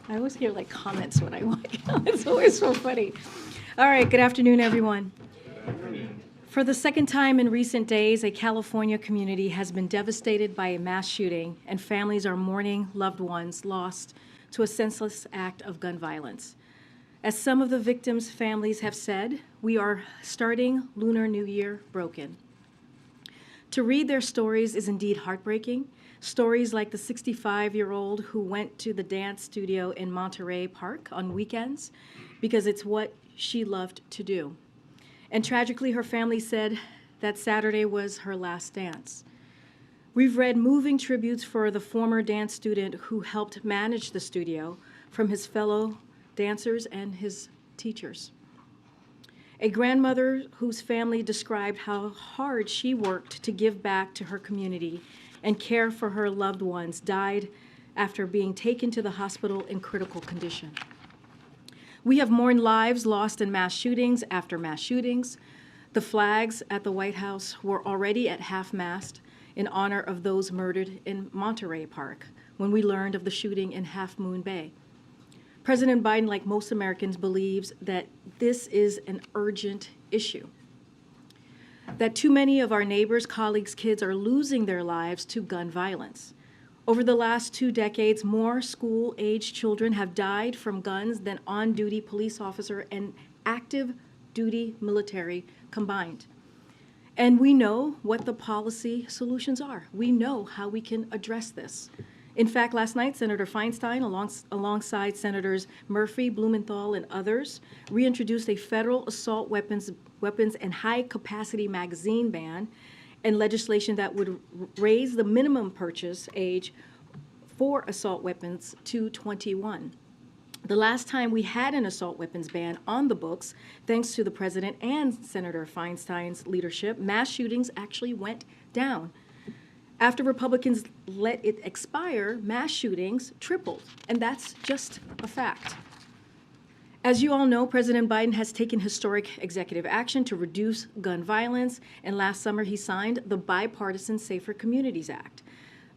I always hear like comments when I walk out. It's always so funny. All right, good afternoon, everyone. For the second time in recent days, a California community has been devastated by a mass shooting, and families are mourning loved ones lost to a senseless act of gun violence. As some of the victims' families have said, we are starting Lunar New Year broken. To read their stories is indeed heartbreaking. Stories like the 65-year-old who went to the dance studio in Monterey Park on weekends because it's what she loved to do. And tragically, her family said that Saturday was her last dance. We've read moving tributes for the former dance student who helped manage the studio from his fellow dancers and his teachers. A grandmother whose family described how hard she worked to give back to her community and care for her loved ones died after being taken to the hospital in critical condition. We have mourned lives lost in mass shootings after mass shootings. The flags at the White House were already at half-mast in honor of those murdered in Monterey Park when we learned of the shooting in Half Moon Bay. President Biden, like most Americans, believes that this is an urgent issue, that too many of our neighbors, colleagues, kids are losing their lives to gun violence. Over the last 2 decades, more school-aged children have died from guns than on-duty police officer and active duty military combined. And we know what the policy solutions are. We know how we can address this. In fact, last night, Senator Feinstein, alongside Senators Murphy, Blumenthal, and others, reintroduced a federal assault weapons and high-capacity magazine ban and legislation that would raise the minimum purchase age for assault weapons to 21. The last time we had an assault weapons ban on the books, thanks to the President and Senator Feinstein's leadership, mass shootings actually went down. After Republicans let it expire, mass shootings tripled, and that's just a fact. As you all know, President Biden has taken historic executive action to reduce gun violence, and last summer he signed the bipartisan Safer Communities Act,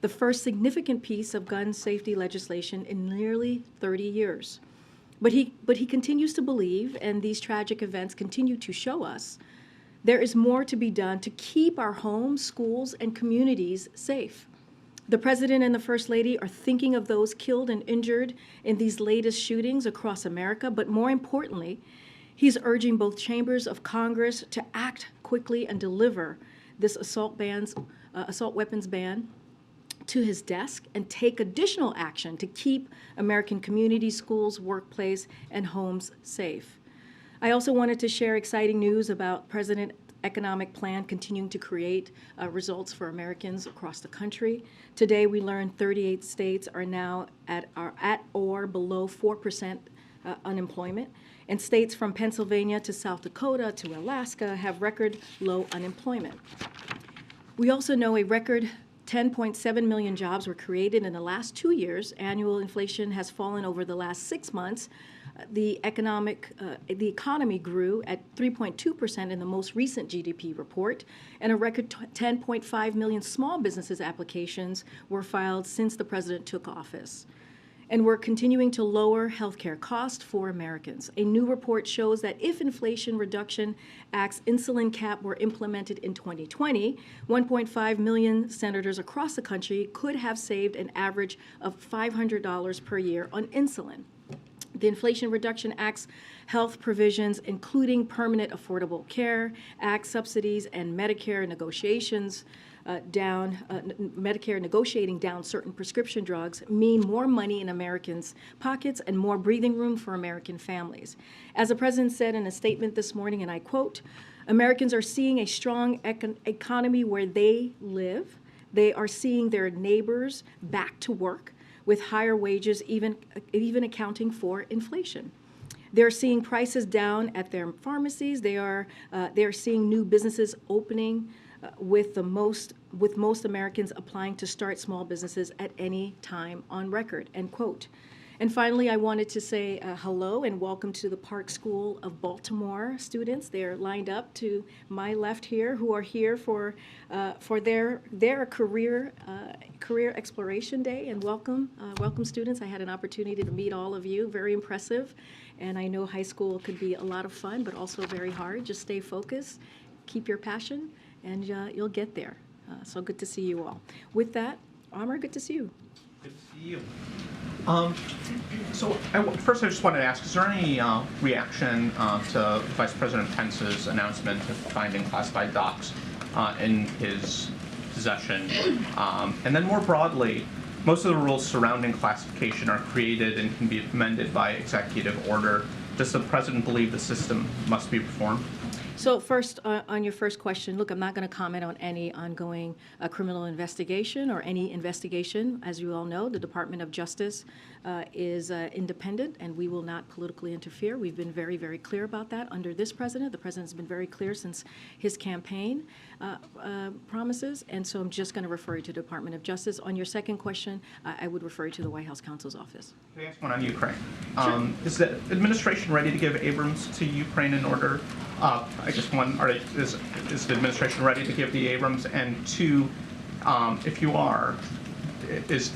the first significant piece of gun safety legislation in nearly 30 years. But he continues to believe, and these tragic events continue to show us, there is more to be done to keep our homes, schools, and communities safe. The President and the First Lady are thinking of those killed and injured in these latest shootings across America, but more importantly, he's urging both chambers of Congress to act quickly and deliver this assault weapons ban to his desk and take additional action to keep American communities, schools, workplace, and homes safe. I also wanted to share exciting news about President's economic plan continuing to create results for Americans across the country. Today, we learned 38 states are now at or below 4% unemployment, and states from Pennsylvania to South Dakota to Alaska have record low unemployment. We also know a record 10.7 million jobs were created in the last 2 years. Annual inflation has fallen over the last 6 months. The economy grew at 3.2% in the most recent GDP report, and a record 10.5 million small businesses applications were filed since the president took office. And we're continuing to lower healthcare costs for Americans. A new report shows that if Inflation Reduction Act's insulin cap were implemented in 2020, 1.5 million senators across the country could have saved an average of $500 per year on insulin. The Inflation Reduction Act's health provisions, including permanent affordable care act subsidies and Medicare negotiations Medicare negotiating down certain prescription drugs, mean more money in Americans' pockets and more breathing room for American families. As the president said in a statement this morning, and I quote, "Americans are seeing a strong economy where they live. They are seeing their neighbors back to work with higher wages, even accounting for inflation. They're seeing prices down at their pharmacies. They're seeing new businesses opening with most Americans applying to start small businesses at any time on record," end quote. And finally, I wanted to say hello and welcome to the Park School of Baltimore students. They're lined up to my left here, who are here for their career exploration day. And welcome, welcome students. I had an opportunity to meet all of you. Very impressive. And I know high school could be a lot of fun, but also very hard. Just stay focused, keep your passion, and you'll get there. So good to see you all. With that, Amr, good to see you. Good to see you. First, I just wanted to ask, is there any reaction to Vice President Pence's announcement of finding classified docs in his possession? And then more broadly, most of the rules surrounding classification are created and can be amended by executive order. Does the President believe the system must be reformed? So first, on your first question, look, I'm not going to comment on any ongoing criminal investigation or any investigation. As you all know, the Department of Justice is independent, and we will not politically interfere. We've been very, very clear about that under this president. The president's been very clear since his campaign promises, and so I'm just going to refer you to the Department of Justice. On your second question, I would refer you to the White House counsel's office. Can I ask one on Ukraine? Sure. Is the administration ready to give Abrams to Ukraine in order? I guess one, is the administration ready to give the Abrams? And two, if you are, has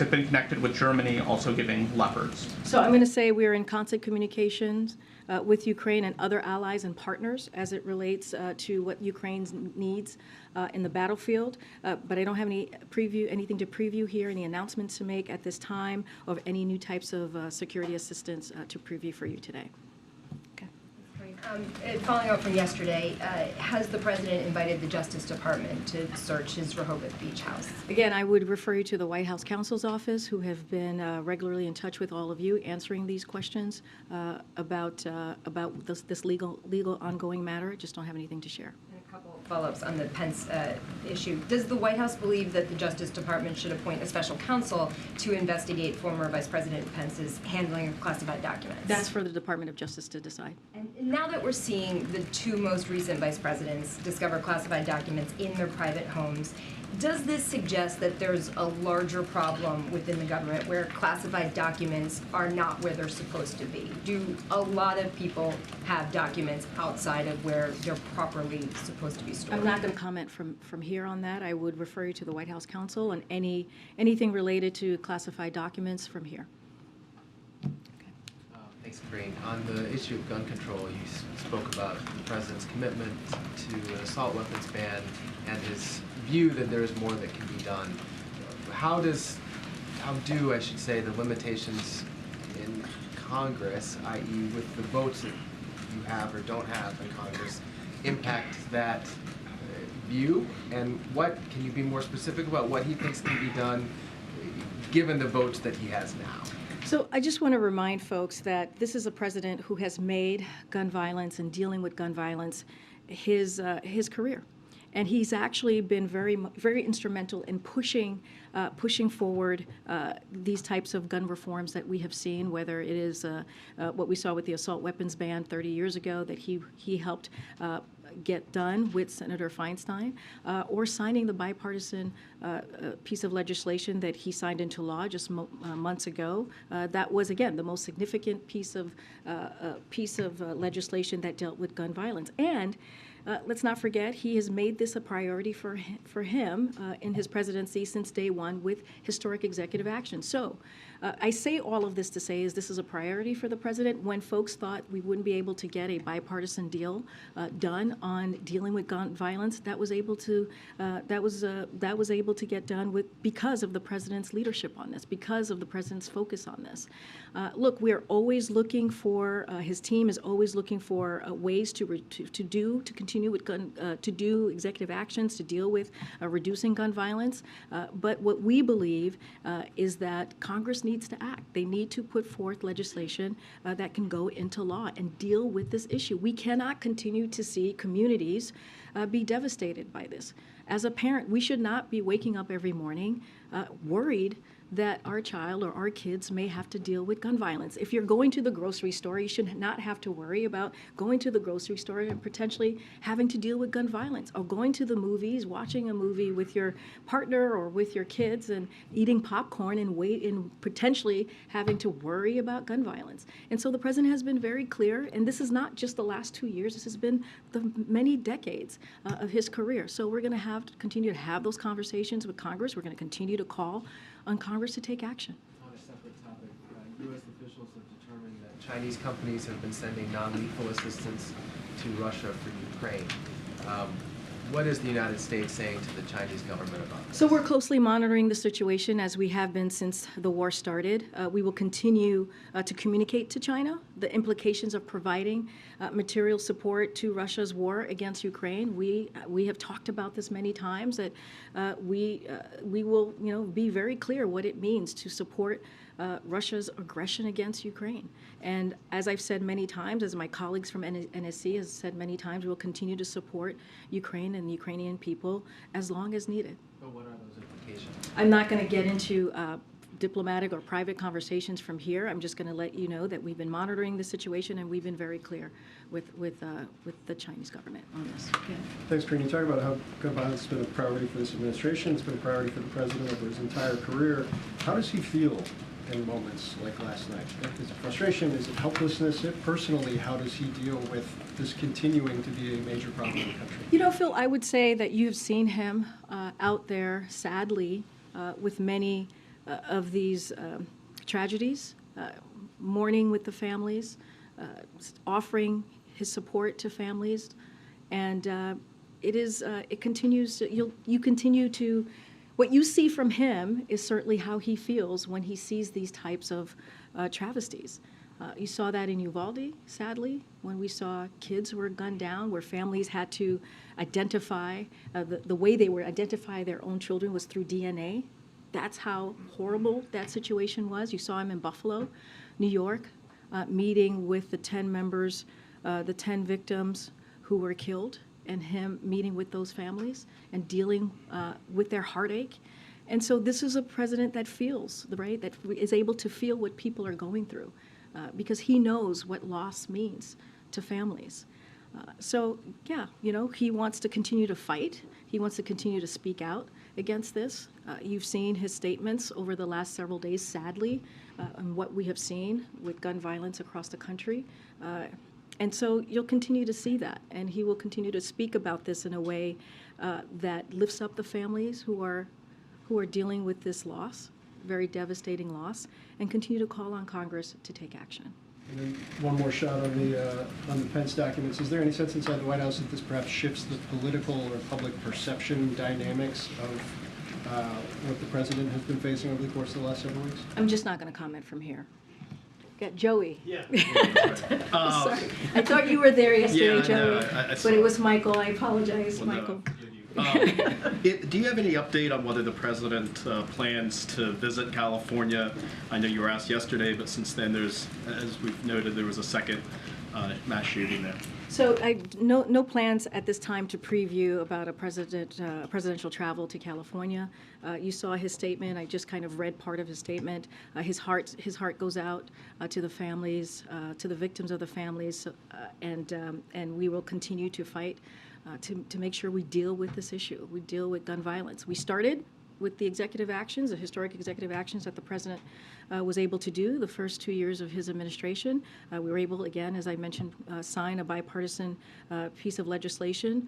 it been connected with Germany also giving Leopards? So I'm going to say we're in constant communications with Ukraine and other allies and partners as it relates to what Ukraine needs in the battlefield. But I don't have anything to preview here, any announcements to make at this time of any new types of security assistance to preview for you today. Following up from yesterday, has the President invited the Justice Department to search his Rehoboth Beach house? Again, I would refer you to the White House counsel's office, who have been regularly in touch with all of you, answering these questions about this legal ongoing matter. I just don't have anything to share. And a couple follow-ups on the Pence issue. Does the White House believe that the Justice Department should appoint a special counsel to investigate former Vice President Pence's handling of classified documents? That's for the Department of Justice to decide. And now that we're seeing the two most recent vice presidents discover classified documents in their private homes, does this suggest that there's a larger problem within the government where classified documents are not where they're supposed to be? Do a lot of people have documents outside of where they're properly supposed to be stored? I'm not going to comment from here on that. I would refer you to the White House counsel on anything related to classified documents from here. Thanks, Karine. On the issue of gun control, you spoke about the President's commitment to an assault weapons ban and his view that there is more that can be done. How do the limitations in Congress, i.e. with the votes that you have or don't have in Congress, impact that view? And can you be more specific about what he thinks can be done given the votes that he has now? So I just want to remind folks that this is a president who has made gun violence and dealing with gun violence his career. And he's actually been very, very instrumental in pushing forward these types of gun reforms that we have seen, whether it is what we saw with the assault weapons ban 30 years ago that he helped get done with Senator Feinstein, or signing the bipartisan piece of legislation that he signed into law just months ago. That was, again, the most significant piece of legislation that dealt with gun violence. And let's not forget, he has made this a priority for him in his presidency since day one with historic executive action. So I say all of this to say is this is a priority for the president. When folks thought we wouldn't be able to get a bipartisan deal done on dealing with gun violence, that was able to get done because of the president's leadership on this, because of the president's focus on this. Look, we are always looking for his team is always looking for ways to continue with to do executive actions to deal with reducing gun violence. But what we believe is that Congress needs to act. They need to put forth legislation that can go into law and deal with this issue. We cannot continue to see communities be devastated by this. As a parent, we should not be waking up every morning worried that our child or our kids may have to deal with gun violence. If you're going to the grocery store, you should not have to worry about going to the grocery store and potentially having to deal with gun violence, or going to the movies, watching a movie with your partner or with your kids and eating popcorn and potentially having to worry about gun violence. And so the president has been very clear, and this is not just the last 2 years, this has been the many decades of his career. So we're going to have to continue to have those conversations with Congress. We're going to continue to call on Congress to take action. On a separate topic, U.S. officials have determined that Chinese companies have been sending non-lethal assistance to Russia for Ukraine. What is the United States saying to the Chinese government about this? So we're closely monitoring the situation, as we have been since the war started. We will continue to communicate to China the implications of providing material support to Russia's war against Ukraine. We have talked about this many times, that we will be very clear what it means to support Russia's aggression against Ukraine. And as I've said many times, as my colleagues from NSC has said many times, we'll continue to support Ukraine and the Ukrainian people as long as needed. But what are those implications? I'm not going to get into diplomatic or private conversations from here. I'm just going to let you know that we've been monitoring the situation, and we've been very clear with the Chinese government on this. Yeah. Thanks, Karine. You talk about how gun violence has been a priority for this administration. It's been a priority for the president over his entire career. How does he feel in moments like last night? Is it frustration? Is it helplessness? Personally, how does he deal with this continuing to be a major problem in the country? You know, Phil, I would say that you've seen him out there, sadly, with many of these tragedies, mourning with the families, offering his support to families, and it continues. You continue to. What you see from him is certainly how he feels when he sees these types of travesties. You saw that in Uvalde, sadly, when we saw kids who were gunned down, where families had to identify, the way they would identify their own children was through DNA. That's how horrible that situation was. You saw him in Buffalo, New York, meeting with the 10 members, the 10 victims who were killed, and him meeting with those families and dealing with their heartache. And so this is a president that feels, right, that is able to feel what people are going through, because he knows what loss means to families. So, yeah, he wants to continue to fight. He wants to continue to speak out against this. You've seen his statements over the last several days, sadly, and what we have seen with gun violence across the country. And so you'll continue to see that, and he will continue to speak about this in a way that lifts up the families who are dealing with this loss, very devastating loss, and continue to call on Congress to take action. And then one more shot on the Pence documents. Is there any sense inside the White House that this perhaps shifts the political or public perception dynamics of what the president has been facing over the course of the last several weeks? I'm just not going to comment from here. Got Joey. Yeah. Sorry. I thought you were there yesterday, Yeah, Joey, I but it was Michael. I apologize, Well, no. Michael. Do you have any update on whether the president plans to visit California? I know you were asked yesterday, but since then there's, as we've noted, there was a second mass shooting there. So no plans at this time to preview about a presidential travel to California. You saw his statement. I just kind of read part of his statement. His heart goes out to the families, to the victims of the families, and we will continue to fight to make sure we deal with this issue. We deal with gun violence. We started with the executive actions, the historic executive actions that the president was able to do the first 2 years of his administration. We were able, again, as I mentioned, sign a bipartisan piece of legislation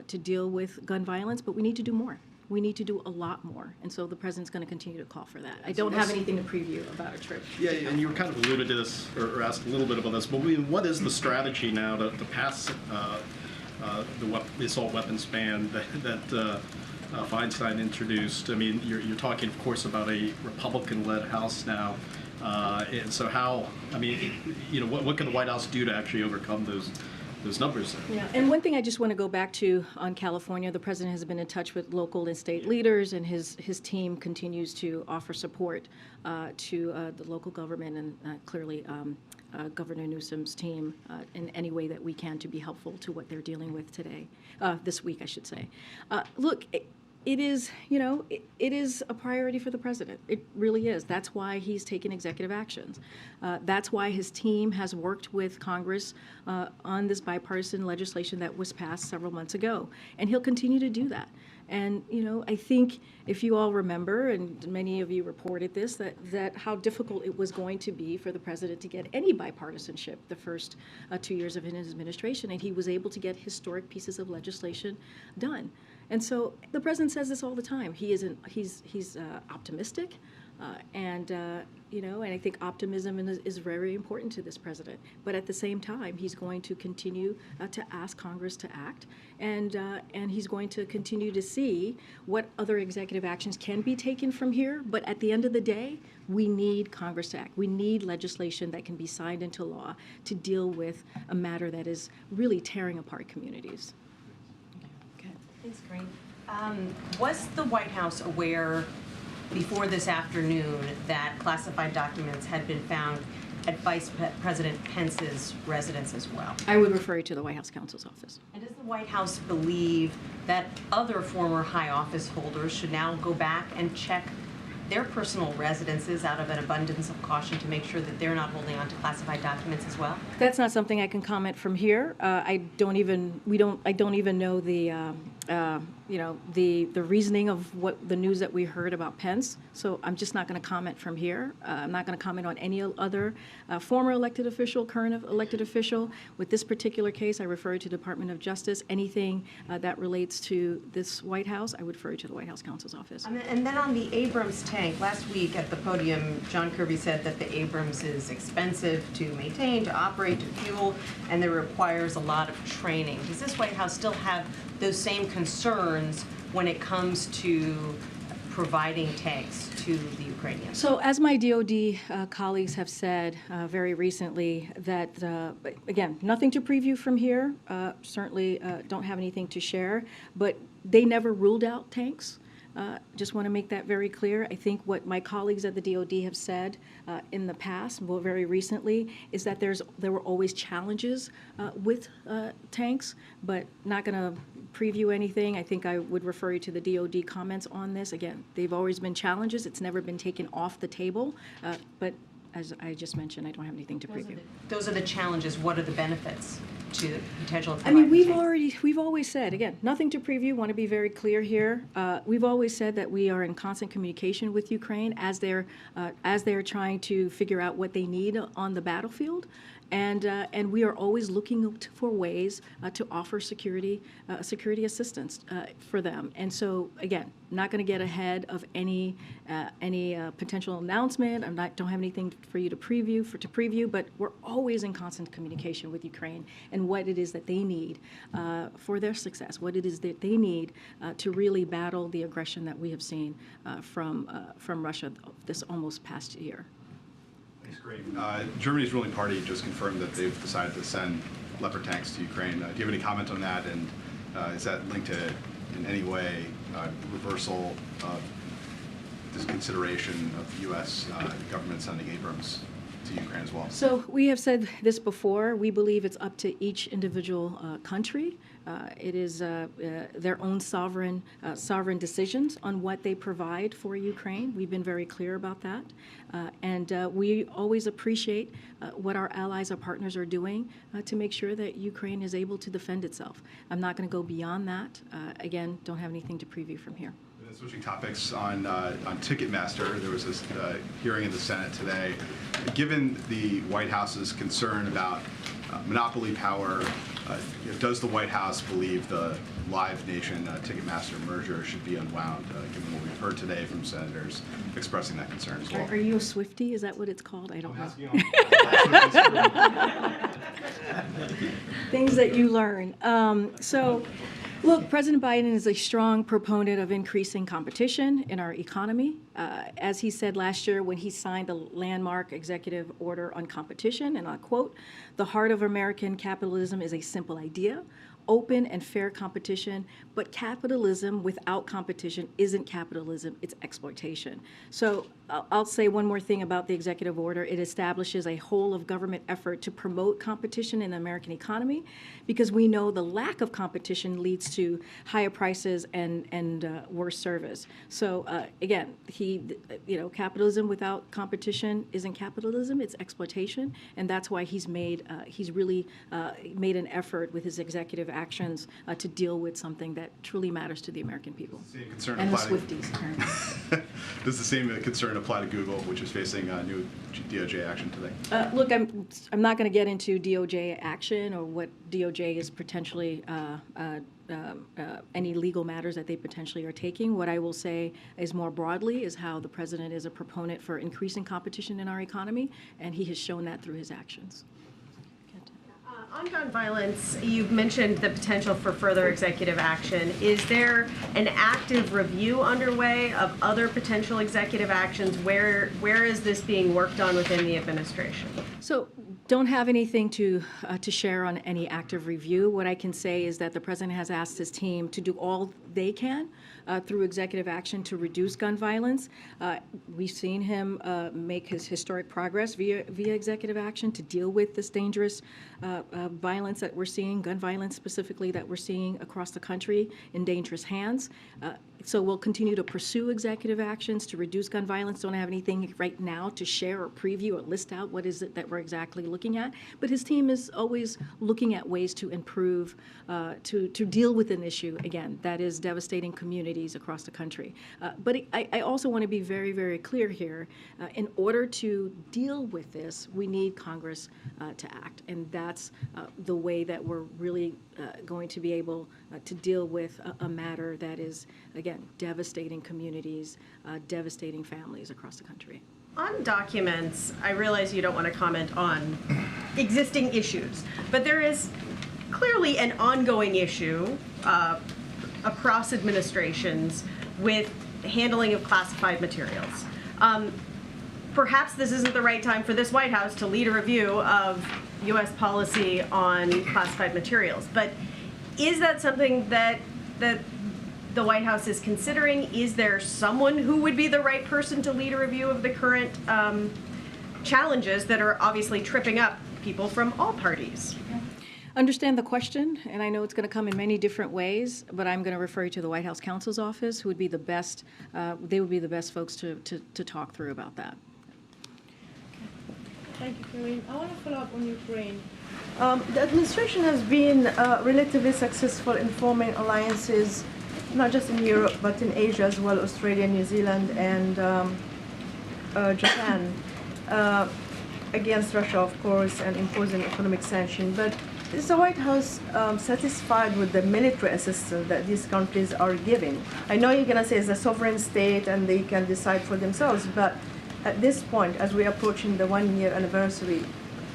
to deal with gun violence, but we need to do more. We need to do a lot more, and so the president's going to continue to call for that. I don't have anything to preview about a trip. Yeah, and you were kind of alluded to this, or asked a little bit about this, but I mean, what is the strategy now to pass the assault weapons ban that Feinstein introduced? I mean, you're talking, of course, about a Republican-led House now, and so how? I mean, what can the White House do to actually overcome those numbers? Yeah, and one thing I just want to go back to on California, the president has been in touch with local and state leaders, and his team continues to offer support to the local government and clearly Governor Newsom's team in any way that we can to be helpful to what they're dealing with today, this week, I should say. Look, it is, you know, it is a priority for the president. It really is. That's why he's taken executive actions. That's why his team has worked with Congress on this bipartisan legislation that was passed several months ago. And he'll continue to do that. And, you know, I think if you all remember, and many of you reported this, that how difficult it was going to be for the president to get any bipartisanship the first 2 years of his administration, and he was able to get historic pieces of legislation done. And so the president says this all the time. He's optimistic, and you know, and I think optimism is very important to this president. But at the same time, he's going to continue to ask Congress to act, and he's going to continue to see what other executive actions can be taken from here. But at the end of the day, we need Congress to act. We need legislation that can be signed into law to deal with a matter that is really tearing apart communities. Thanks, Karine. Was the White House aware before this afternoon that classified documents had been found at Vice President Pence's residence as well? I would refer you to the White House counsel's office. And does the White House believe that other former high office holders should now go back and check their personal residences out of an abundance of caution to make sure that they're not holding on to classified documents as well? That's not something I can comment from here. I don't even know the the reasoning of what the news that we heard about Pence. So I'm just not going to comment from here. I'm not going to comment on any other former elected official, current elected official. With this particular case, I refer to Department of Justice. Anything that relates to this White House, I would refer you to the White House counsel's office. And then on the Abrams tank, last week at the podium, John Kirby said that the Abrams is expensive to maintain, to operate, to fuel, and it requires a lot of training. Does this White House still have those same concerns when it comes to providing tanks to the Ukrainians? So as my DOD colleagues have said very recently, that, again, nothing to preview from here, certainly don't have anything to share, but they never ruled out tanks. Just want to make that very clear. I think what my colleagues at the DOD have said in the past, well, very recently, is that there were always challenges with tanks, but not going to preview anything. I think I would refer you to the DOD comments on this. Again, they've always been challenges. It's never been taken off the table, but as I just mentioned, I don't have anything to preview. Those are the challenges. What are the benefits to the potential? I mean, we've always said, again, nothing to preview, want to be very clear here. We've always said that we are in constant communication with Ukraine as they're trying to figure out what they need on the battlefield. And we are always looking for ways to offer security assistance for them. And so, again, not going to get ahead of any potential announcement. Don't have anything for you to preview, but we're always in constant communication with Ukraine and what it is that they need for their success, what it is that they need to really battle the aggression that we have seen from Russia this almost past year. Thanks, great. Germany's ruling party just confirmed that they've decided to send Leopard tanks to Ukraine. Do you have any comment on that? And is that linked to, in any way, reversal of this consideration of the U.S. Government sending Abrams to Ukraine as well? So we have said this before. We believe it's up to each individual country. It is their own sovereign decisions on what they provide for Ukraine. We've been very clear about that. And we always appreciate what our allies, our partners are doing to make sure that Ukraine is able to defend itself. I'm not going to go beyond that. Again, don't have anything to preview from here. And then switching topics on Ticketmaster, there was this hearing in the Senate today. Given the White House's concern about monopoly power, does the White House believe the Live Nation Ticketmaster merger should be unwound, given what we've heard today from senators expressing that concern as well? Are you a Swiftie? Is that what it's called? I don't know. Things that you learn. Look, President Biden is a strong proponent of increasing competition in our economy. As he said last year when he signed the landmark executive order on competition, and I'll quote, "The heart of American capitalism is a simple idea. open and fair competition, but capitalism without competition isn't capitalism, it's exploitation. So I'll say one more thing about the executive order. It establishes a whole of government effort to promote competition in the American economy, because we know the lack of competition leads to higher prices and worse service. So again, capitalism without competition isn't capitalism, it's exploitation, and that's why he's really made an effort with his executive actions to deal with something that truly matters to the American people. Same concern And the apply to- Swifties, apparently. Does the same concern apply to Google, which is facing new DOJ action today? Look, I'm not going to get into DOJ action or what DOJ is potentially, any legal matters that they potentially are taking. What I will say is more broadly is how the president is a proponent for increasing competition in our economy, and he has shown that through his actions. On gun violence, you've mentioned the potential for further executive action. Is there an active review underway of other potential executive actions? Where is this being worked on within the administration? So don't have anything to share on any active review. What I can say is that the president has asked his team to do all they can through executive action to reduce gun violence. We've seen him make his historic progress via executive action to deal with this dangerous violence that we're seeing, gun violence specifically, that we're seeing across the country in dangerous hands. So we'll continue to pursue executive actions to reduce gun violence. Don't have anything right now to share or preview or list out what is it that we're exactly looking at. But his team is always looking at ways to improve, to deal with an issue, again, that is devastating communities across the country. But I also want to be very, very clear here. In order to deal with this, we need Congress to act. And that's the way that we're really going to be able to deal with a matter that is, again, devastating communities, devastating families across the country. On documents, I realize you don't want to comment on existing issues, but there is clearly an ongoing issue across administrations with handling of classified materials. Perhaps this isn't the right time for this White House to lead a review of U.S. policy on classified materials, but is that something that the White House is considering? Is there someone who would be the right person to lead a review of the current challenges that are obviously tripping up people from all parties? Understand the question, and I know it's going to come in many different ways, but I'm going to refer you to the White House counsel's office, who would be the best, they would be the best folks to talk through about that. Thank you, Karine. I want to follow up on Ukraine. The administration has been relatively successful in forming alliances, not just in Europe, but in Asia as well, Australia, New Zealand, and Japan, against Russia, of course, and imposing economic sanctions. But is the White House satisfied with the military assistance that these countries are giving? I know you're going to say it's a sovereign state and they can decide for themselves, but at this point, as we're approaching the one-year anniversary,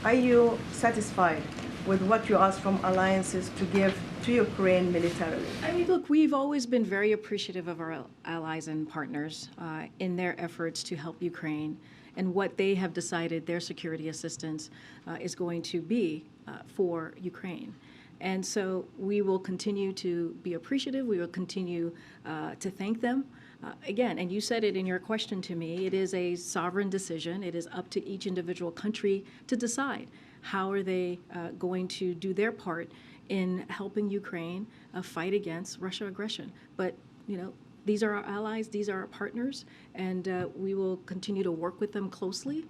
are you satisfied with what you ask from alliances to give to Ukraine militarily? I mean, look, we've always been very appreciative of our allies and partners in their efforts to help Ukraine and what they have decided their security assistance is going to be for Ukraine. And so we will continue to be appreciative. We will continue to thank them. Again, and you said it in your question to me, it is a sovereign decision. It is up to each individual country to decide how are they going to do their part in helping Ukraine fight against Russia aggression. But, you know, these are our allies, these are our partners, and we will continue to work with them closely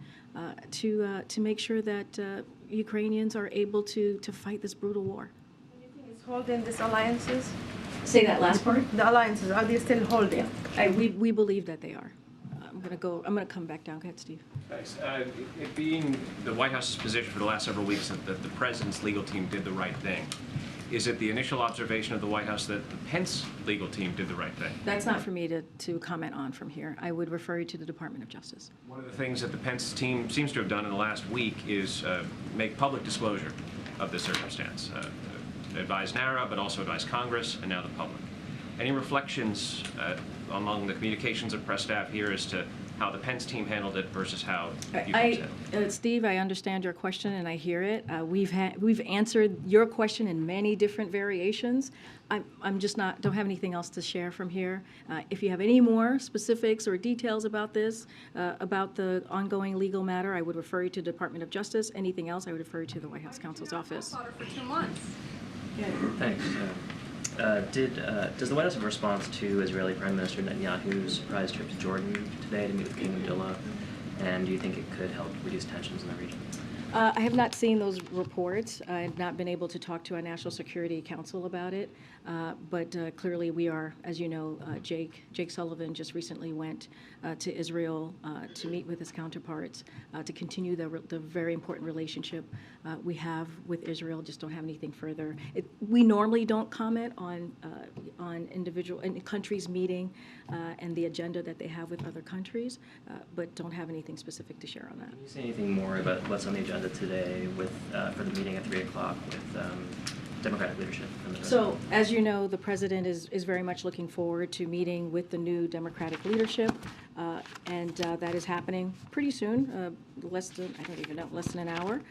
to make sure that Ukrainians are able to fight this brutal war. Do you think it's holding these alliances? Say that last part. The alliances, are they still holding? We believe that they are. I'm going to come back down. Go ahead, Steve. Thanks. It being the White House's position for the last several weeks that the president's legal team did the right thing, is it the initial observation of the White House that the Pence legal team did the right thing? That's not for me to comment on from here. I would refer you to the Department of Justice. One of the things that the Pence team seems to have done in the last week is make public disclosure of this circumstance. Advise NARA, but also advise Congress and now the public. Any reflections among the communications and press staff here as to how the Pence team handled it versus how you guys handled it. Steve, I understand your question and I hear it. We've answered your question in many different variations. I'm just don't have anything else to share from here. If you have any more specifics or details about this, about the ongoing legal matter, I would refer you to the Department of Justice. Anything else, I would refer you to the White House counsel's office. For 2 months. Thanks. Does the White House have a response to Israeli Prime Minister Netanyahu's surprise trip to Jordan today to meet with King Abdullah? And do you think it could help reduce tensions in the region? I have not seen those reports. I have not been able to talk to our National Security Council about it. But clearly we are, as you know, Jake Sullivan just recently went to Israel to meet with his counterparts to continue the very important relationship we have with Israel. Just don't have anything further. We normally don't comment on individual countries meeting and the agenda that they have with other countries, but don't have anything specific to share on that. Can you say anything more about what's on the agenda today with for the meeting at 3 o'clock with Democratic leadership? So, as you know, the president is very much looking forward to meeting with the new Democratic leadership, and that is happening pretty soon, less than an hour.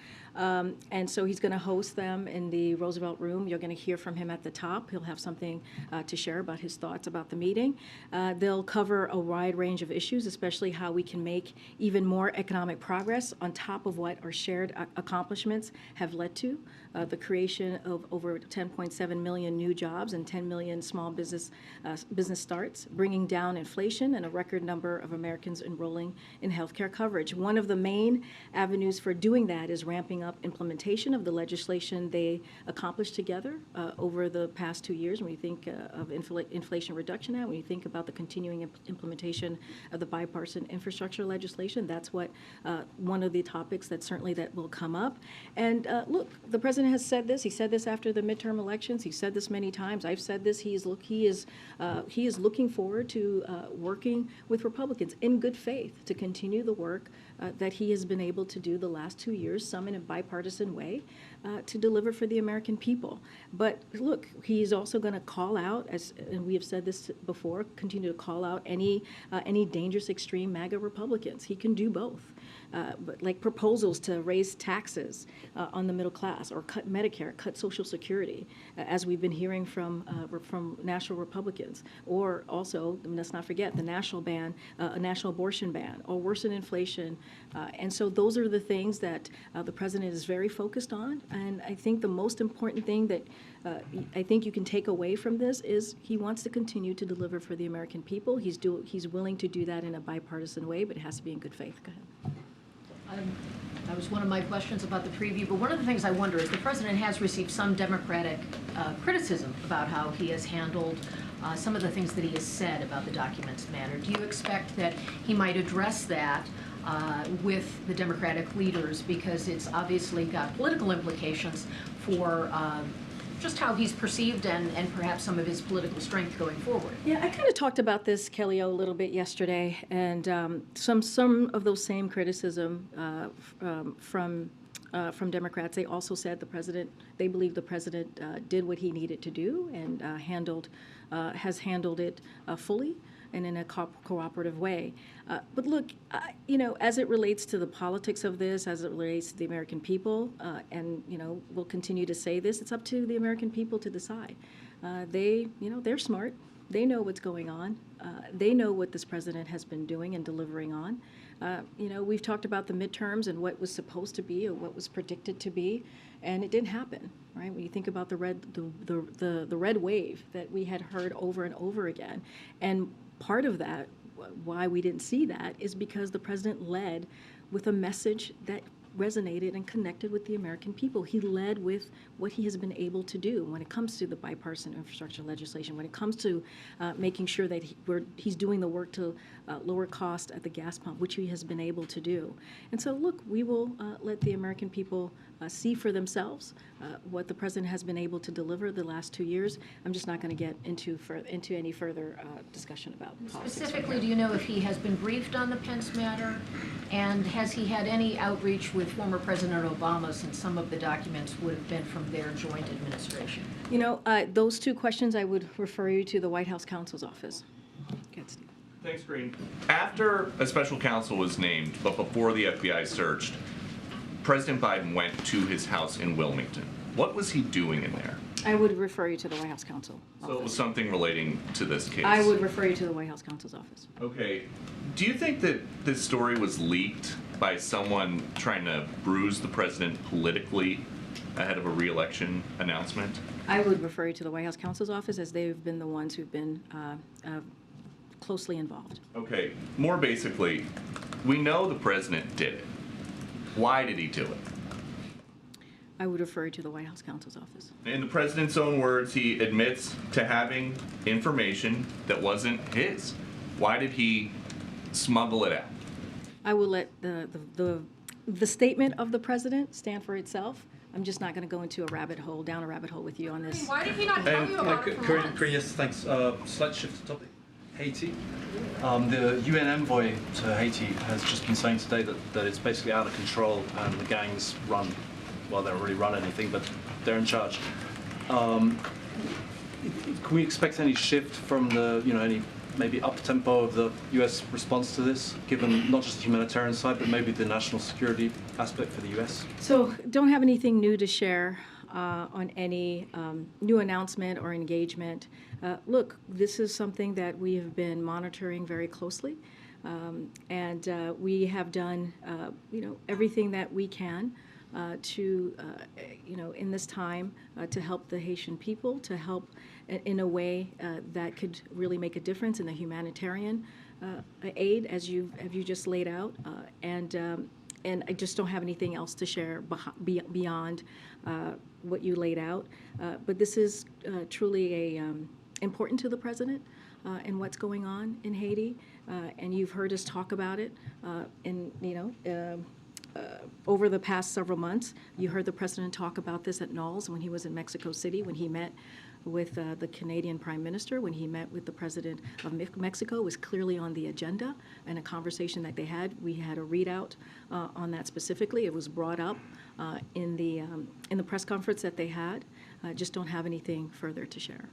And so he's going to host them in the Roosevelt Room. You're going to hear from him at the top. He'll have something to share about his thoughts about the meeting. They'll cover a wide range of issues, especially how we can make even more economic progress on top of what our shared accomplishments have led to, the creation of over 10.7 million new jobs and 10 million small business starts, bringing down inflation and a record number of Americans enrolling in healthcare coverage. One of the main avenues for doing that is ramping up implementation of the legislation they accomplished together over the past 2 years. When you think of Inflation Reduction Act, when you think about the continuing implementation of the bipartisan infrastructure legislation, that's what one of the topics that will come up. And look, the president has said this. He said this after the midterm elections. He said this many times. I've said this. He is looking forward to working with Republicans in good faith to continue the work that he has been able to do the last 2 years, some in a bipartisan way, to deliver for the American people. But look, he's also going to call out, and we have said this before, continue to call out any dangerous extreme MAGA Republicans. He can do both. But like proposals to raise taxes on the middle class, or cut Medicare, cut Social Security, as we've been hearing from national Republicans, or also, let's not forget, the national abortion ban, or worsen inflation. And so those are the things that the president is very focused on. And I think the most important thing that I think you can take away from this is he wants to continue to deliver for the American people. He's willing to do that in a bipartisan way, but it has to be in good faith. Go ahead. That was one of my questions about the preview, but one of the things I wonder is the president has received some Democratic criticism about how he has handled some of the things that he has said about the documents matter. Do you expect that he might address that with the Democratic leaders, because it's obviously got political implications for just how he's perceived and perhaps some of his political strength going forward? Yeah, I kind of talked about this, Kelly, a little bit yesterday, and some of those same criticism from Democrats. They also said they believe the president did what he needed to do and has handled it fully and in a cooperative way. But look, as it relates to the politics of this, as it relates to the American people, and we'll continue to say this, it's up to the American people to decide. They're smart. They know what's going on. They know what this president has been doing and delivering on. We've talked about the midterms and what was supposed to be or what was predicted to be, and it didn't happen, right? When you think about the red wave that we had heard over and over again, and part of that, why we didn't see that, is because the president led with a message that resonated and connected with the American people. He led with what he has been able to do when it comes to the bipartisan infrastructure legislation, when it comes to making sure that he's doing the work to lower cost at the gas pump, which he has been able to do. And so, look, we will let the American people see for themselves what the president has been able to deliver the last 2 years. I'm just not going to get into any further discussion about politics. Specifically, do you know if he has been briefed on the Pence matter? And has he had any outreach with former President Obama, since some of the documents would have been from their joint administration? Those two questions, I would refer you to the White House counsel's office. Good, Steve. Thanks, Green. After a special counsel was named, but before the FBI searched, President Biden went to his house in Wilmington. What was he doing in there? I would refer you to the White House counsel. So it was something relating to this case. I would refer you to the White House counsel's office. Okay. Do you think that this story was leaked by someone trying to bruise the president politically ahead of a re-election announcement? I would refer you to the White House counsel's office, as they've been the ones who've been closely involved. Okay. More basically, we know the president did it. Why did he do it? I would refer you to the White House counsel's office. In the president's own words, he admits to having information that wasn't his. Why did he smuggle it out? I will let the statement of the president stand for itself. I'm just not going to go into down a rabbit hole with you on this. Why did he not tell you about it for months? Karine, yes, thanks. Slight shift to topic. Haiti. The UN envoy to Haiti has just been saying today that it's basically out of control and the gangs run, well, they don't really run anything, but they're in charge. Can we expect any shift from the, any maybe up-tempo of the US response to this, given not just the humanitarian side, but maybe the national security aspect for the US? So don't have anything new to share on any new announcement or engagement. Look, this is something that we have been monitoring very closely, and we have done, everything that we can to, in this time, to help the Haitian people, to help in a way that could really make a difference in the humanitarian aid, as you just laid out, and I just don't have anything else to share beyond what you laid out. But this is truly important to the president and what's going on in Haiti, and you've heard us talk about it. Over the past several months, you heard the president talk about this at Knowles when he was in Mexico City, when he met with the Canadian Prime Minister, when he met with the President of Mexico. It was clearly on the agenda, and a conversation that they had. We had a readout on that specifically. It was brought up in the press conference that they had. Just don't have anything further to share.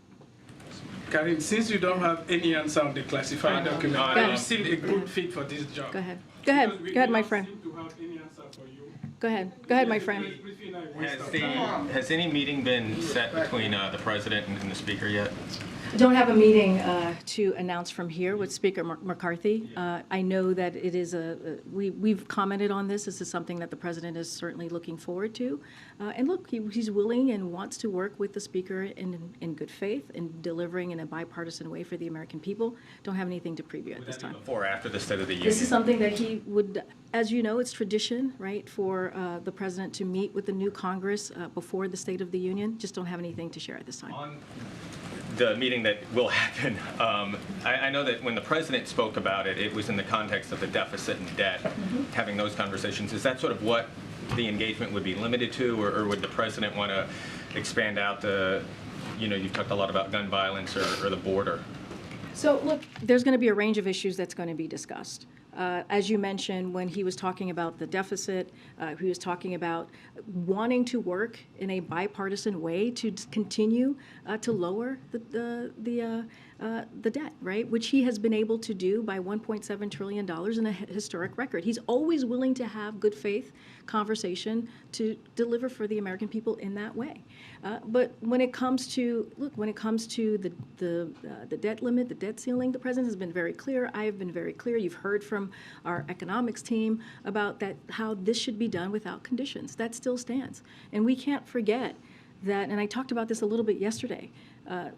Karine, since you don't have any answer on the classified document, Go are ahead. you still a good fit for this job? Go ahead. Go ahead. Because we Go ahead, do my not friend. seem to have any answer for you. Go ahead. Go ahead, my friend. Has any meeting been set between the president and the speaker yet? Don't have a meeting to announce from here with Speaker McCarthy. I know that it is we've commented on this. This is something that the president is certainly looking forward to. And look, he's willing and wants to work with the speaker in good faith and delivering in a bipartisan way for the American people. Don't have anything to preview at this time. Before or after the State of the Union? This is something that he would, as you know, it's tradition, right, for the president to meet with the new Congress before the State of the Union. Just don't have anything to share at this time. On the meeting that will happen, I know that when the president spoke about it, it was in the context of the deficit and debt, having those conversations. Is that sort of what the engagement would be limited to, or would the president want to expand out the, you've talked a lot about gun violence or the border? So, look, there's going to be a range of issues that's going to be discussed. As you mentioned, when he was talking about the deficit, he was talking about wanting to work in a bipartisan way to continue to lower the debt, right? Which he has been able to do by $1.7 trillion in a historic record. He's always willing to have good faith conversation to deliver for the American people in that way. But when it comes to, the debt limit, the debt ceiling, the president has been very clear. I have been very clear. You've heard from our economics team about that, how this should be done without conditions. That still stands. And we can't forget that, and I talked about this a little bit yesterday,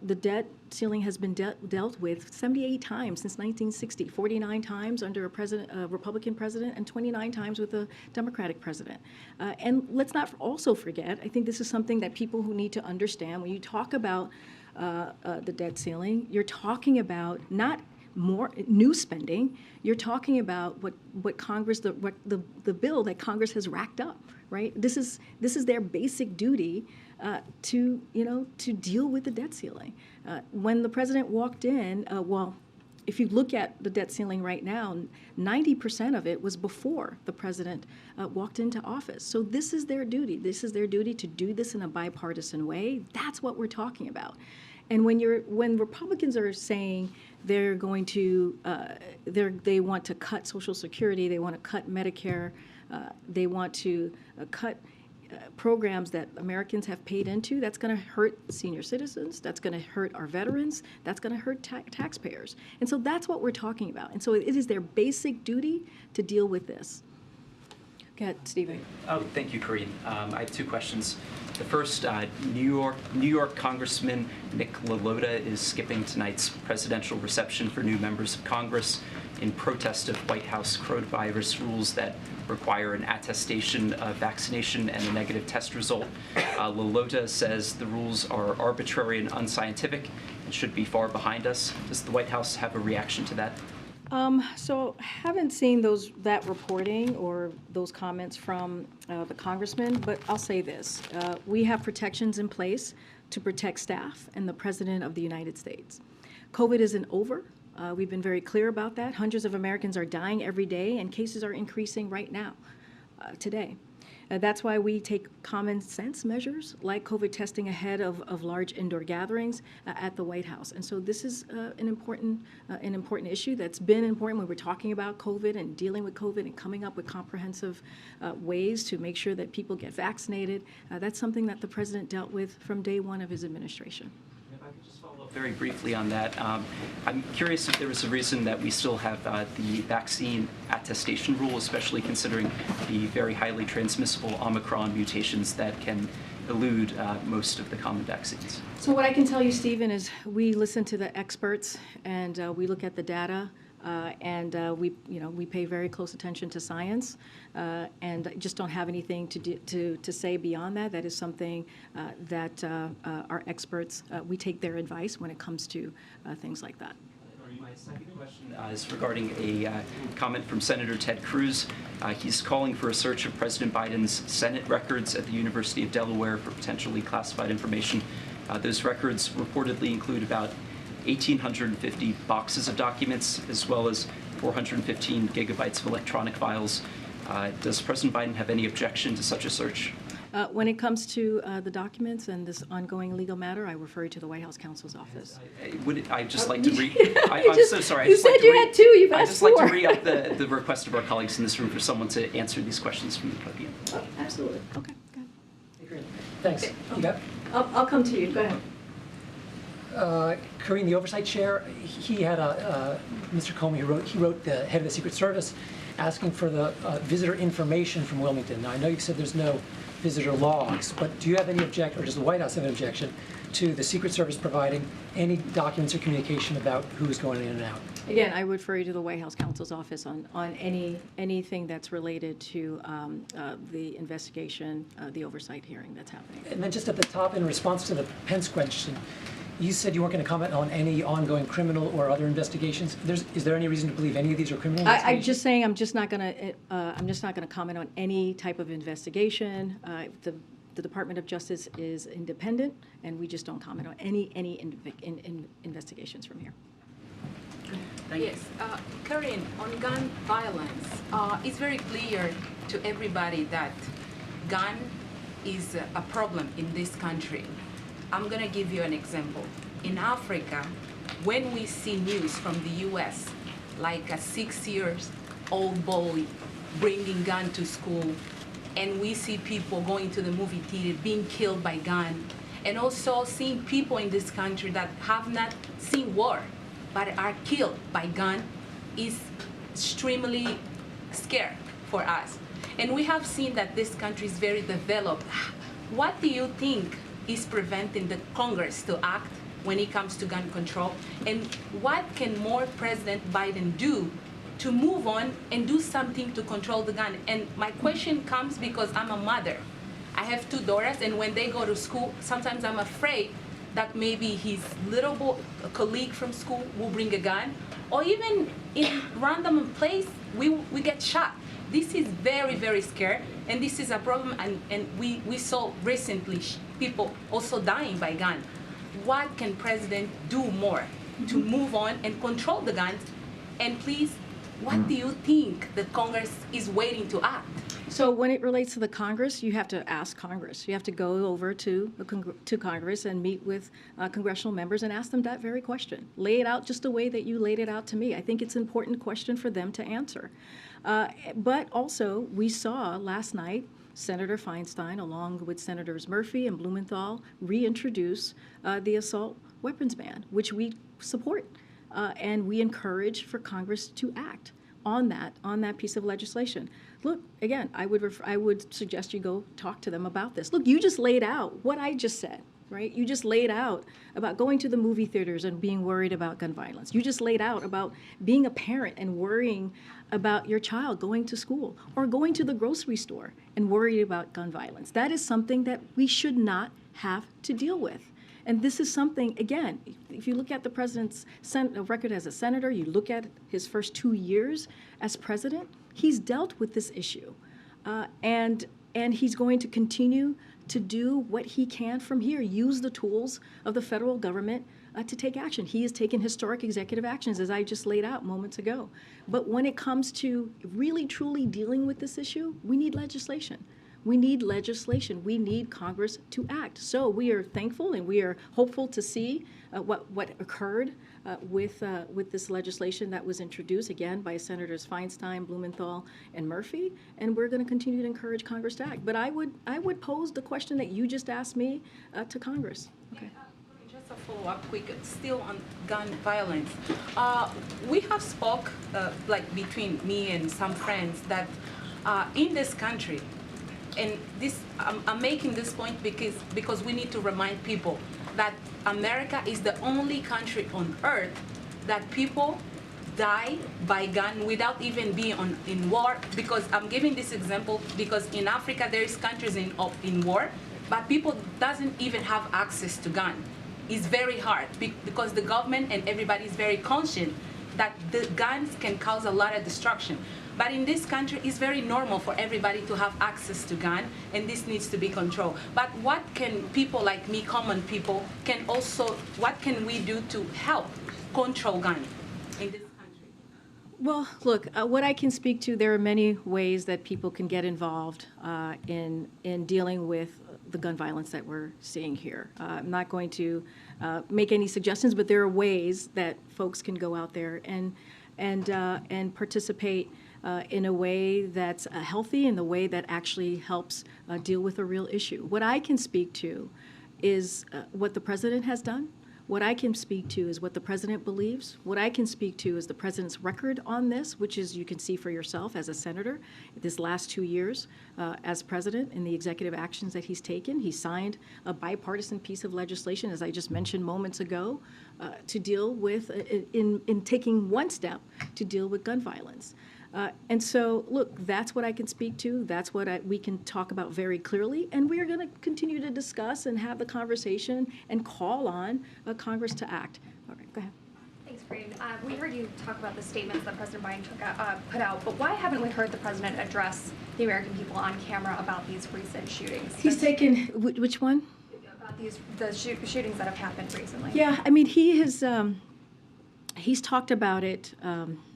the debt ceiling has been dealt with 78 times since 1960, 49 times under a Republican president, and 29 times with a Democratic president. And let's not also forget, I think this is something that people who need to understand, when you talk about the debt ceiling, you're talking about not more new spending, you're talking about what Congress, the bill that Congress has racked up, right? This is their basic duty to deal with the debt ceiling. When the president walked in, if you look at the debt ceiling right now, 90% of it was before the president walked into office. So this is their duty. This is their duty to do this in a bipartisan way. That's what we're talking about. And when Republicans are saying they're going to, they want to cut Social Security, they want to cut Medicare, they want to cut programs that Americans have paid into. That's going to hurt senior citizens, that's going to hurt our veterans, that's going to hurt taxpayers. And so that's what we're talking about. And so it is their basic duty to deal with this. Go ahead, Stephen. Oh, thank you, Karine. I have two questions. The first, New York Congressman Nick LaLota is skipping tonight's presidential reception for new members of Congress in protest of White House coronavirus rules that require an attestation of vaccination and a negative test result. LaLota says the rules are arbitrary and unscientific and should be far behind us. Does the White House have a reaction to that? So haven't seen that reporting or those comments from the congressman, but I'll say this. We have protections in place to protect staff and the President of the United States. COVID isn't over. We've been very clear about that. Hundreds of Americans are dying every day, and cases are increasing right now, today. That's why we take common sense measures like COVID testing ahead of large indoor gatherings at the White House. And so this is an important issue that's been important when we're talking about COVID and dealing with COVID and coming up with comprehensive ways to make sure that people get vaccinated. That's something that the President dealt with from day one of his administration. If I could just follow up very briefly on that. I'm curious if there was a reason that we still have the vaccine attestation rule, especially considering the very highly transmissible Omicron mutations that can elude most of the common vaccines. So what I can tell you, Stephen, is we listen to the experts and we look at the data. We pay very close attention to science, and just don't have anything to say beyond that. That is something that our experts, we take their advice when it comes to things like that. My second question is regarding a comment from Senator Ted Cruz. He's calling for a search of President Biden's Senate records at the University of Delaware for potentially classified information. Those records reportedly include about 1,850 boxes of documents, as well as 415 gigabytes of electronic files. Does President Biden have any objection to such a search? When it comes to the documents and this ongoing legal matter, I refer you to the White House counsel's office. I'd just like to read. I'm so sorry. You said you had two. You've asked I'd just four. like to re-up the request of our colleagues in this room for someone to answer these questions from the podium. Oh, absolutely. Okay. Go ahead. Thanks. You got? I'll come to you. Go ahead. Karine, the oversight chair, he had Mr. Comey, he wrote the head of the Secret Service asking for the visitor information from Wilmington. Now, I know you said there's no visitor logs, but do you have any objection, or does the White House have an objection to the Secret Service providing any documents or communication about who's going in and out? Again, I would refer you to the White House counsel's office on anything that's related to the investigation, the oversight hearing that's happening. And then just at the top, in response to the Pence question, you said you weren't going to comment on any ongoing criminal or other investigations. Is there any reason to believe any of these are criminal investigations? I'm just saying I'm just not going to comment on any type of investigation. The Department of Justice is independent, and we just don't comment on any investigations from here. Yes, Karine, on gun violence, it's very clear to everybody that gun is a problem in this country. I'm going to give you an example. In Africa, when we see news from the U.S., like a 6-year-old boy bringing gun to school, and we see people going to the movie theater being killed by gun, and also seeing people in this country that have not seen war, but are killed by gun, is extremely scary for us. And we have seen that this country is very developed. What do you think is preventing the Congress to act when it comes to gun control? And what can more President Biden do to move on and do something to control the gun? And my question comes because I'm a mother. I have 2 daughters, and when they go to school, sometimes I'm afraid that maybe his little colleague from school will bring a gun, or even in random place, we get shot. This is very, very scary, and this is a problem, and we saw recently people also dying by gun. What can President do more to move on and control the guns? And please, what do you think the Congress is waiting to act? So when it relates to the Congress, you have to ask Congress. You have to go over to Congress and meet with congressional members and ask them that very question. Lay it out just the way that you laid it out to me. I think it's an important question for them to answer. But also, we saw last night Senator Feinstein, along with Senators Murphy and Blumenthal, reintroduce the assault weapons ban, which we support. And we encourage for Congress to act on that piece of legislation. Look, again, I would suggest you go talk to them about this. Look, you just laid out what I just said, right? You just laid out about going to the movie theaters and being worried about gun violence. You just laid out about being a parent and worrying about your child going to school or going to the grocery store and worried about gun violence. That is something that we should not have to deal with. And this is something, again, if you look at the president's record as a senator, you look at his first 2 years as president, he's dealt with this issue. And he's going to continue to do what he can from here, use the tools of the federal government to take action. He has taken historic executive actions, as I just laid out moments ago. But when it comes to really, truly dealing with this issue, we need legislation. We need legislation. We need Congress to act. So we are thankful and we are hopeful to see what occurred with this legislation that was introduced, again, by Senators Feinstein, Blumenthal, and Murphy. And we're going to continue to encourage Congress to act. But I would pose the question that you just asked me to Congress. Okay. Just a follow-up quick, still on gun violence. We have spoke, like between me and some friends, that in this country, and this, I'm making this point because we need to remind people that America is the only country on earth that people die by gun without even being in war. Because I'm giving this example because in Africa there is countries in war, but people doesn't even have access to gun. It's very hard because the government and everybody is very conscious that the guns can cause a lot of destruction. But in this country, it's very normal for everybody to have access to gun, and this needs to be controlled. But what can people like me, common people, what can we do to help control gun in this country? Well, look, what I can speak to, there are many ways that people can get involved in dealing with the gun violence that we're seeing here. I'm not going to make any suggestions, but there are ways that folks can go out there and participate in a way that's healthy, in the way that actually helps deal with a real issue. What I can speak to is what the president has done. What I can speak to is what the president believes. What I can speak to is the president's record on this, which is you can see for yourself as a senator this last 2 years as president in the executive actions that he's taken. He signed a bipartisan piece of legislation, as I just mentioned moments ago, to deal with, in taking one step to deal with gun violence. And so, look, that's what I can speak to. That's what we can talk about very clearly. And we are going to continue to discuss and have the conversation and call on Congress to act. All right, go ahead. Thanks, Karine. We heard you talk about the statements that President Biden put out, but why haven't we heard the president address the American people on camera about these recent shootings? He's taken, which one? About the shootings that have happened recently. Yeah, I mean, he has... He's talked about it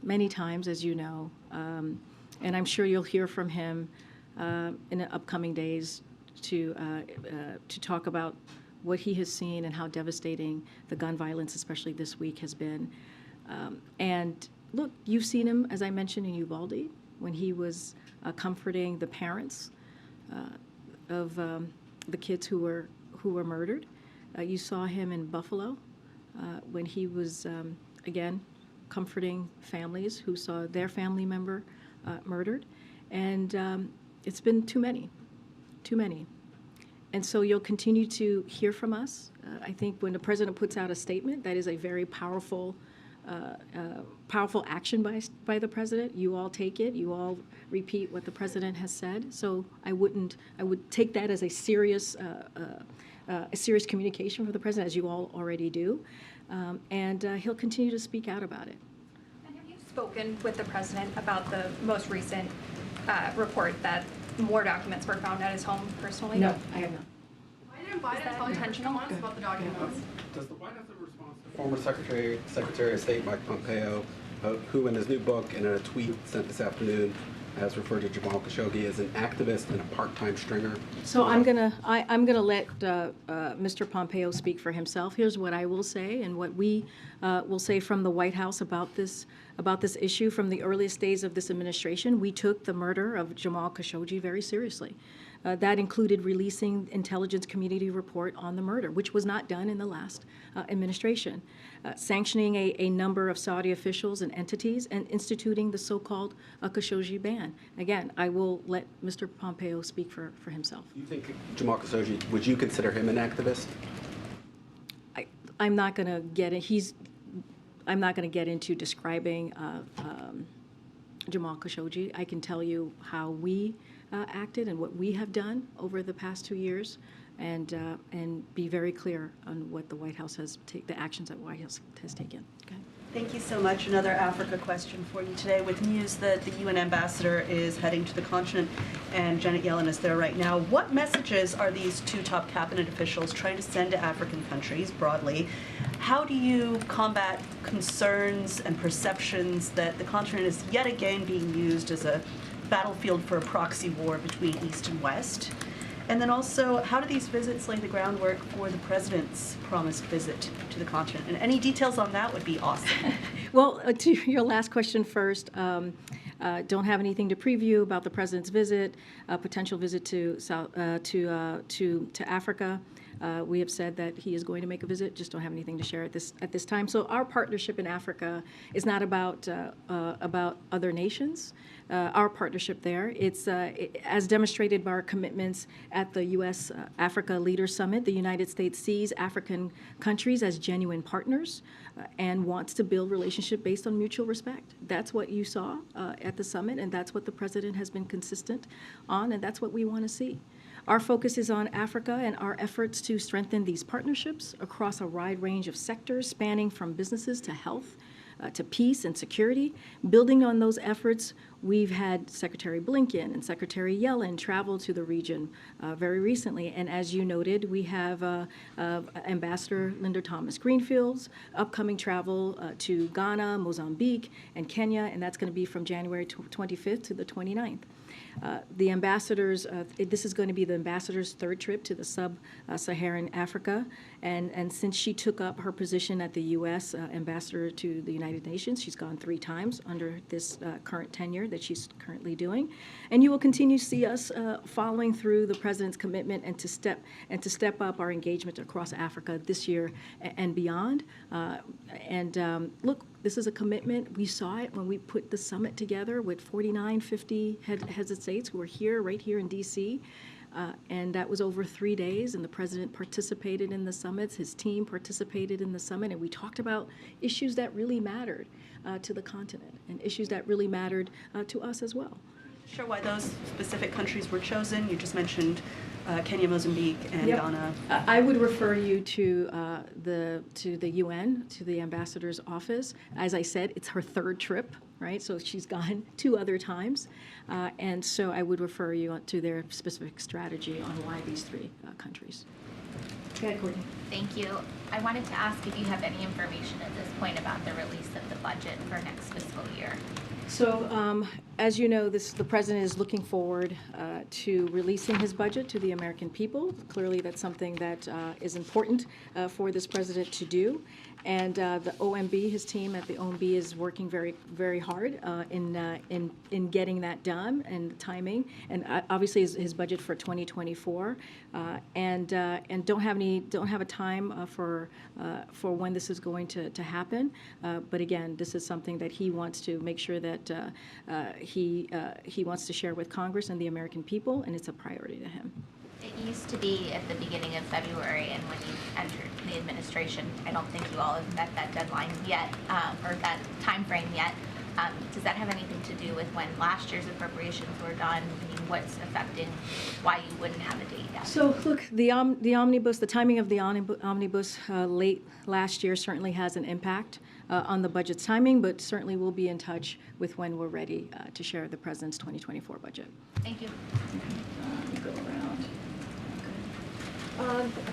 many times, as you know, and I'm sure you'll hear from him in the upcoming days to talk about what he has seen and how devastating the gun violence, especially this week, has been. And look, you've seen him, as I mentioned, in Uvalde, when he was comforting the parents of the kids who were murdered. You saw him in Buffalo when he was again, comforting families who saw their family member murdered. And it's been too many. And so you'll continue to hear from us. I think when the president puts out a statement, that is a very powerful action by the president. You all take it. You all repeat what the president has said. So I would take that as a serious communication from the president, as you all already do. And he'll continue to speak out about it. And have you spoken with the president about the most recent report that more documents were found at his home personally? No, I have not. Why didn't Biden tell your response about the documents? Does the White House have a response to former Secretary of State Mike Pompeo, who in his new book and in a tweet sent this afternoon has referred to Jamal Khashoggi as an activist and a part-time stringer. So I'm gonna let Mr. Pompeo speak for himself. Here's what I will say, and what we will say from the White House about this issue. From the earliest days of this administration, we took the murder of Jamal Khashoggi very seriously. That included releasing intelligence community report on the murder, which was not done in the last administration, sanctioning a number of Saudi officials and entities, and instituting the so-called Khashoggi ban. Again, I will let Mr. Pompeo speak for himself. Do you think Jamal Khashoggi, would you consider him an activist? I'm not going to get it. I'm not going to get into describing Jamal Khashoggi. I can tell you how we acted and what we have done over the past 2 years, and be very clear on what the White House has the actions that White House has taken. Okay. Thank you so much. Another Africa question for you today, with news that the UN ambassador is heading to the continent and Janet Yellen is there right now. What messages are these two top cabinet officials trying to send to African countries broadly? How do you combat concerns and perceptions that the continent is yet again being used as a battlefield for a proxy war between East and West? And then also, how do these visits lay the groundwork for the president's promised visit to the continent? And any details on that would be awesome. Well, to your last question first, don't have anything to preview about the president's visit, potential visit to Africa. We have said that he is going to make a visit, just don't have anything to share at this time. So our partnership in Africa is not about other nations. Our partnership there, it's as demonstrated by our commitments at the U.S. Africa Leaders Summit. The United States sees African countries as genuine partners and wants to build relationship based on mutual respect. That's what you saw at the summit, and that's what the president has been consistent on, and that's what we want to see. Our focus is on Africa and our efforts to strengthen these partnerships across a wide range of sectors, spanning from businesses to health, to peace and security. Building on those efforts, we've had Secretary Blinken and Secretary Yellen travel to the region very recently. And as you noted, we have Ambassador Linda Thomas-Greenfield's upcoming travel to Ghana, Mozambique, and Kenya, and that's going to be from January 25th to the 29th. The ambassadors, this is going to be the ambassador's third trip to the sub-Saharan Africa, and since she took up her position at the U.S. ambassador to the United Nations, she's gone 3 times under this current tenure that she's currently doing. And you will continue to see us following through the president's commitment and to step up our engagement across Africa this year and beyond. Look, this is a commitment. We saw it when we put the summit together with 49, 50 heads of states who were here, right here in D.C., and that was over 3 days, and the president participated in the summits, his team participated in the summit, and we talked about issues that really mattered to the continent and issues that really mattered to us as well. Sure, why those specific countries were chosen? You just mentioned Kenya, Mozambique, and Ghana. I would refer you to the UN, to the ambassador's office. As I said, it's her 3rd trip, right? So she's gone 2 other times, and so I would refer you to their specific strategy on why these 3 countries. Go ahead, Courtney. Thank you. I wanted to ask if you have any information at this point about the release of the budget for next fiscal year. So, as you know, the president is looking forward to releasing his budget to the American people. Clearly, that's something that is important for this president to do. And the OMB, his team at the OMB, is working very, very hard in getting that done and timing. And obviously, his budget for 2024, and don't have a time for when this is going to happen. But again, this is something that he wants to make sure that he wants to share with Congress and the American people, and it's a priority to him. It used to be at the beginning of February, and when you entered the administration, I don't think you all have met that deadline yet, or that time frame yet. Does that have anything to do with when last year's appropriations were done? I mean, what's affecting why you wouldn't have a date yet? So look, the omnibus, the timing of the omnibus late last year certainly has an impact on the budget's timing, but certainly we'll be in touch with when we're ready to share the president's 2024 budget. Thank you. Go around.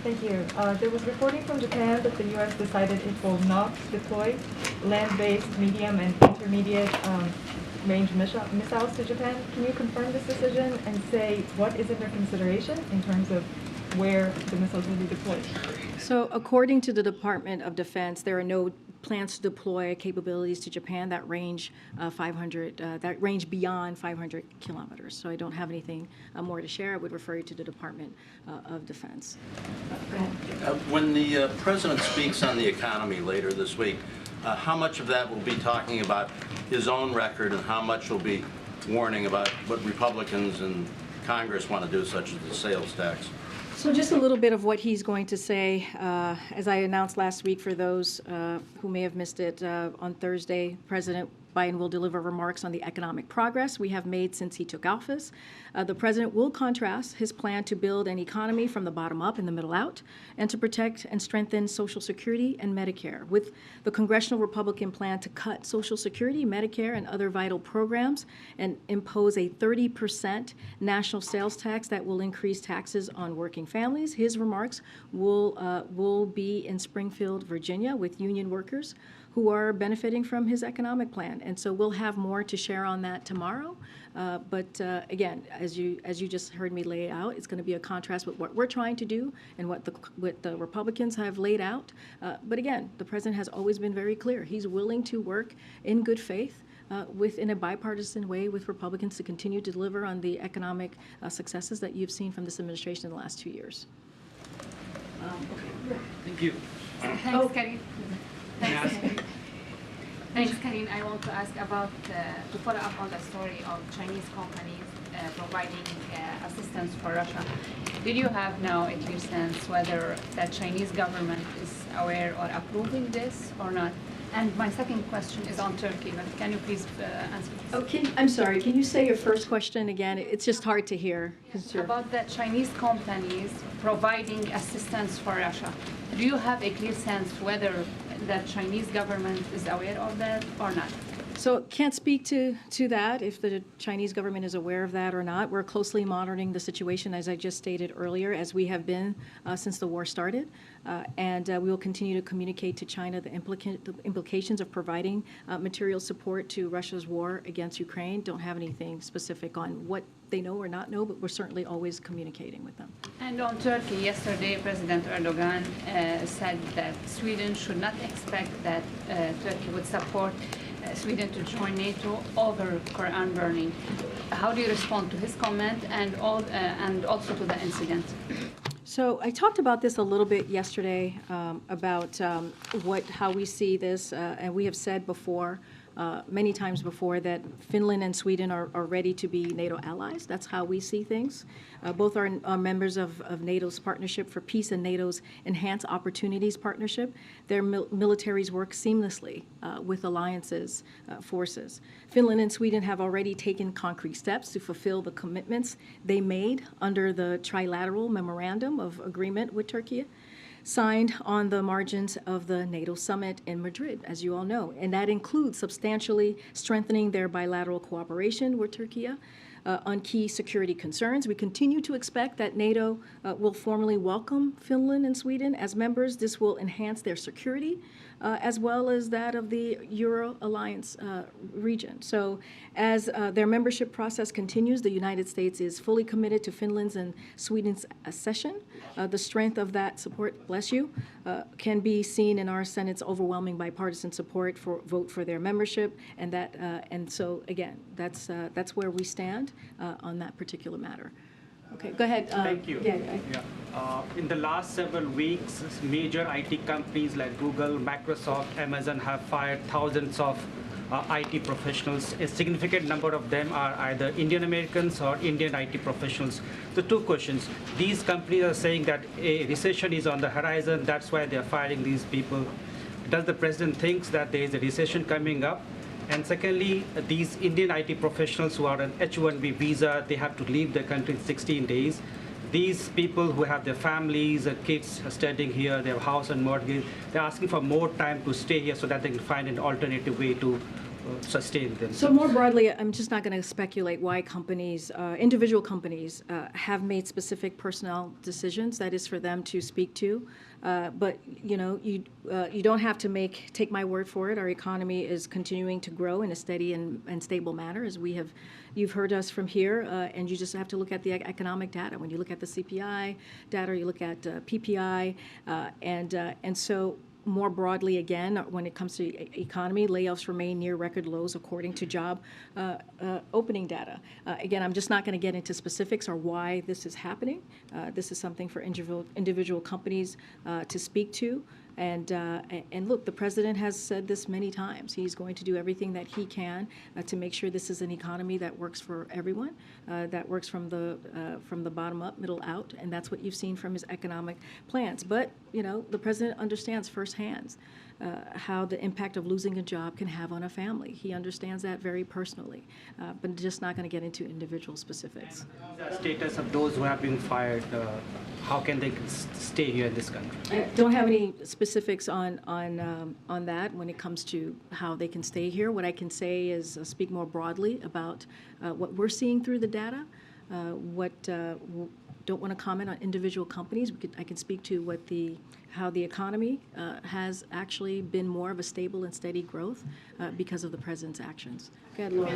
Thank you. There was reporting from Japan that the U.S. decided it will not deploy land-based, medium, and intermediate range missiles to Japan. Can you confirm this decision and say what is under consideration in terms of where the missiles will be deployed? So according to the Department of Defense, there are no plans to deploy capabilities to Japan that range that range beyond 500 kilometers. So I don't have anything more to share. I would refer you to the Department of Defense. Go ahead. When the president speaks on the economy later this week, how much of that will be talking about his own record and how much will be warning about what Republicans in Congress want to do, such as the sales tax? So just a little bit of what he's going to say. As I announced last week, for those who may have missed it, on Thursday, President Biden will deliver remarks on the economic progress we have made since he took office. The president will contrast his plan to build an economy from the bottom up and the middle out, and to protect and strengthen Social Security and Medicare, with the congressional Republican plan to cut Social Security, Medicare, and other vital programs and impose a 30% national sales tax that will increase taxes on working families. His remarks will be in Springfield, Virginia, with union workers who are benefiting from his economic plan. And so we'll have more to share on that tomorrow. But again, as you just heard me lay out, it's going to be a contrast with what we're trying to do and what the Republicans have laid out. But again, the president has always been very clear. He's willing to work in good faith in a bipartisan way with Republicans to continue to deliver on the economic successes that you've seen from this administration in the last 2 years. Thank you. Thanks, Karine. Thanks, Karine. I want to ask about, to follow up on the story of Chinese companies providing assistance for Russia. Did you have now a clear sense whether the Chinese government is aware or approving this or not? And my second question is on Turkey, but can you please answer this? Oh, I'm sorry, can you say your first question again? It's just hard to hear. About the Chinese companies providing assistance for Russia. Do you have a clear sense whether the Chinese government is aware of that or not? So can't speak to that, if the Chinese government is aware of that or not. We're closely monitoring the situation, as I just stated earlier, as we have been since the war started. And we will continue to communicate to China the implications of providing material support to Russia's war against Ukraine. Don't have anything specific on what they know or not know, but we're certainly always communicating with them. And on Turkey, yesterday, President Erdogan said that Sweden should not expect that Turkey would support Sweden to join NATO over Quran burning. How do you respond to his comment and also to the incident? So I talked about this a little bit yesterday about how we see this, and we have said before, many times before, that Finland and Sweden are ready to be NATO allies. That's how we see things. Both are members of NATO's Partnership for Peace and NATO's Enhanced Opportunities Partnership. Their militaries work seamlessly with alliances, forces. Finland and Sweden have already taken concrete steps to fulfill the commitments they made under the trilateral memorandum of agreement with Turkey, signed on the margins of the NATO summit in Madrid, as you all know. And that includes substantially strengthening their bilateral cooperation with Turkey on key security concerns. We continue to expect that NATO will formally welcome Finland and Sweden as members. This will enhance their security as well as that of the Euro Alliance region. So as their membership process continues, the United States is fully committed to Finland's and Sweden's accession. The strength of that support, bless you, can be seen in our Senate's overwhelming bipartisan support for vote for their membership, and so again, that's where we stand on that particular matter. Okay, go ahead. Thank you. In the last several weeks, major IT companies like Google, Microsoft, Amazon have fired thousands of IT professionals. A significant number of them are either Indian Americans or Indian IT professionals. So two questions. These companies are saying that a recession is on the horizon. That's why they're firing these people. Does the president think that there is a recession coming up? And secondly, these Indian IT professionals who are on H-1B visa, they have to leave the country in 16 days. These people who have their families, kids studying here, their house and mortgage, they're asking for more time to stay here so that they can find an alternative way to sustain themselves. So more broadly, I'm just not going to speculate why companies, individual companies, have made specific personnel decisions. That is for them to speak to. But you don't have to take my word for it. Our economy is continuing to grow in a steady and stable manner, as you've heard us from here, and you just have to look at the economic data. When you look at the CPI data, you look at PPI, and so. More broadly, again, when it comes to economy, layoffs remain near record lows according to job opening data. Again, I'm just not going to get into specifics or why this is happening. This is something for individual companies to speak to. And look, the president has said this many times. He's going to do everything that he can to make sure this is an economy that works for everyone, that works from the bottom up, middle out, and that's what you've seen from his economic plans. But the president understands firsthand how the impact of losing a job can have on a family. He understands that very personally, but just not going to get into individual specifics. The status of those who have been fired, how can they stay here in this country? I don't have any specifics on that when it comes to how they can stay here. What I can say is speak more broadly about what we're seeing through the data. Don't want to comment on individual companies. I can speak to how the economy has actually been more of a stable and steady growth because of the president's actions. Go ahead, Laura.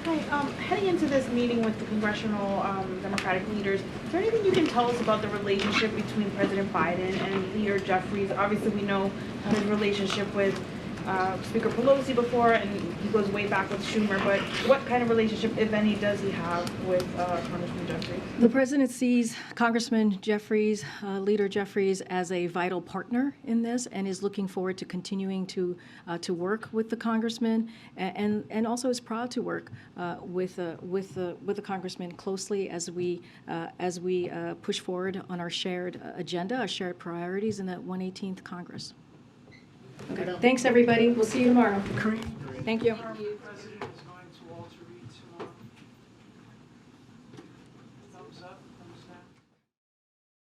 Hi. Heading into this meeting with the congressional Democratic leaders, is there anything you can tell us about the relationship between President Biden and Leader Jeffries? Obviously, we know his relationship with Speaker Pelosi before, and he goes way back with Schumer, but what kind of relationship, if any, does he have with Congressman Jeffries? The president sees Congressman Jeffries, Leader Jeffries, as a vital partner in this and is looking forward to continuing to work with the congressman and also is proud to work with the congressman closely as we push forward on our shared agenda, our shared priorities in the 118th Congress. Okay. Thanks, everybody. We'll see you tomorrow. Thank you.